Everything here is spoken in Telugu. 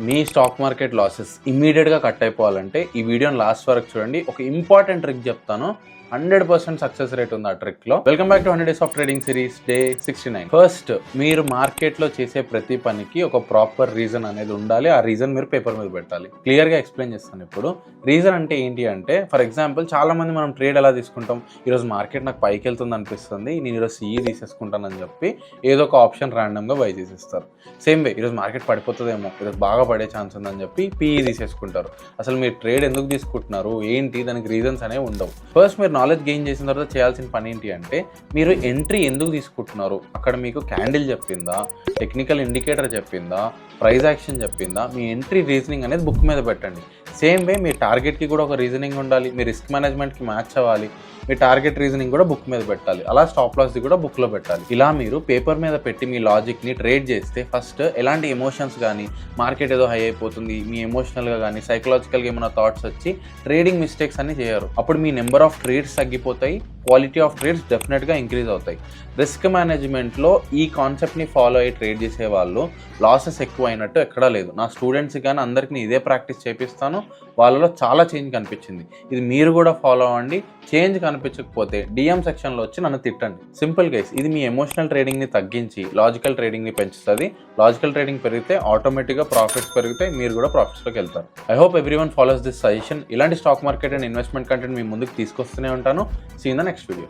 మీ స్టాక్ మార్కెట్ లాసెస్ ఇమ్మీడియట్గా కట్ అయిపోవాలంటే ఈ వీడియోని లాస్ట్ వరకు చూడండి. ఒక ఇంపార్టెంట్ ట్రిక్ చెప్తాను. 100% సక్సెస్ రేట్ ఉంది ఆ ట్రిక్ లో. Welcome back to 100 days of trading series day 69. First, మీరు మార్కెట్ లో చేసే ప్రతి పనికి ఒక ప్రాపర్ రీజన్ అనేది ఉండాలి. ఆ రీజన్ మీరు పేపర్ మీద పెట్టాలి. క్లియర్ గా ఎక్స్ప్లెయిన్ చేస్తాను ఇప్పుడు. రీజన్ అంటే ఏంటి అంటే, ఫర్ ఎగ్జాంపుల్ చాలా మంది మనం ట్రేడ్ ఎలా తీసుకుంటాం, ఈరోజు మార్కెట్ నాకు పైకి వెళ్తుంది అనిపిస్తుంది, నేను ఈరోజు సిఈ తీసేసుకుంటానని చెప్పి ఏదో ఒక ఆప్షన్ ర్యాండమ్ గా బై చేసేస్తారు. సేమ్ వే ఈరోజు మార్కెట్ పడిపోతుందేమో, ఈరోజు బాగా పడే ఛాన్స్ ఉందని చెప్పి పిఈ తీసేసుకుంటారు. అసలు మీరు ట్రేడ్ ఎందుకు తీసుకుంటున్నారు ఏంటి, దానికి రీజన్స్ అనేవి ఉండవు. ఫస్ట్ మీరు నాలెడ్జ్ గెయిన్ చేసిన తర్వాత చేయాల్సిన పని ఏంటి అంటే, మీరు ఎంట్రీ ఎందుకు తీసుకుంటున్నారు, అక్కడ మీకు క్యాండిల్ చెప్పిందా, టెక్నికల్ ఇండికేటర్ చెప్పిందా, ప్రైస్ యాక్షన్ చెప్పిందా, మీ ఎంట్రీ రీజనింగ్ అనేది బుక్ మీద పెట్టండి. సేమ్ వే మీ టార్గెట్కి కూడా ఒక రీజనింగ్ ఉండాలి, మీ రిస్క్ మేనేజ్మెంట్కి మ్యాచ్ అవ్వాలి, మీ టార్గెట్ రీజనింగ్ కూడా బుక్ మీద పెట్టాలి, అలా స్టాప్ లాస్ది కూడా బుక్లో పెట్టాలి. ఇలా మీరు పేపర్ మీద పెట్టి మీ లాజిక్ని ట్రేడ్ చేస్తే ఫస్ట్ ఎలాంటి ఎమోషన్స్ కానీ, మార్కెట్ ఏదో హై అయిపోతుంది, మీ ఎమోషనల్గా కానీ సైకలాజికల్గా ఏమైనా థాట్స్ వచ్చి ట్రేడింగ్ మిస్టేక్స్ అన్ని చేయరు. అప్పుడు మీ నెంబర్ ఆఫ్ ట్రేడ్స్ తగ్గిపోతాయి, క్వాలిటీ ఆఫ్ ట్రేడ్స్ డెఫినెట్గా ఇంక్రీజ్ అవుతాయి. రిస్క్ మేనేజ్మెంట్లో ఈ కాన్సెప్ట్ని ఫాలో అయ్యి ట్రేడ్ చేసే వాళ్ళు లాసెస్ ఎక్కువ అయినట్టు ఎక్కడా లేదు. నా స్టూడెంట్స్కి కానీ అందరికీ ఇదే ప్రాక్టీస్ చేపిస్తాను, వాళ్ళలో చాలా చేంజ్ కనిపించింది. ఇది మీరు కూడా ఫాలో అవ్వండి. చేంజ్ కనిపించకపోతే డిఎం సెక్షన్లో వచ్చి నన్ను తిట్టండి. సింపుల్ గైస్, ఇది మీ ఎమోషనల్ ట్రేడింగ్ని తగ్గించి లాజికల్ ట్రేడింగ్ని పెంచుతుంది. లాజికల్ ట్రేడింగ్ పెరిగితే ఆటోమేటిక్గా ప్రాఫిట్స్ పెరుగుతాయి, మీరు కూడా ప్రాఫిట్స్లోకి వెళ్తారు. I hope everyone follows this suggestion. ఇలాంటి stock market and investment content మీ ముందుకు తీసుకొస్తూనే ఉంటాను. See in the next video.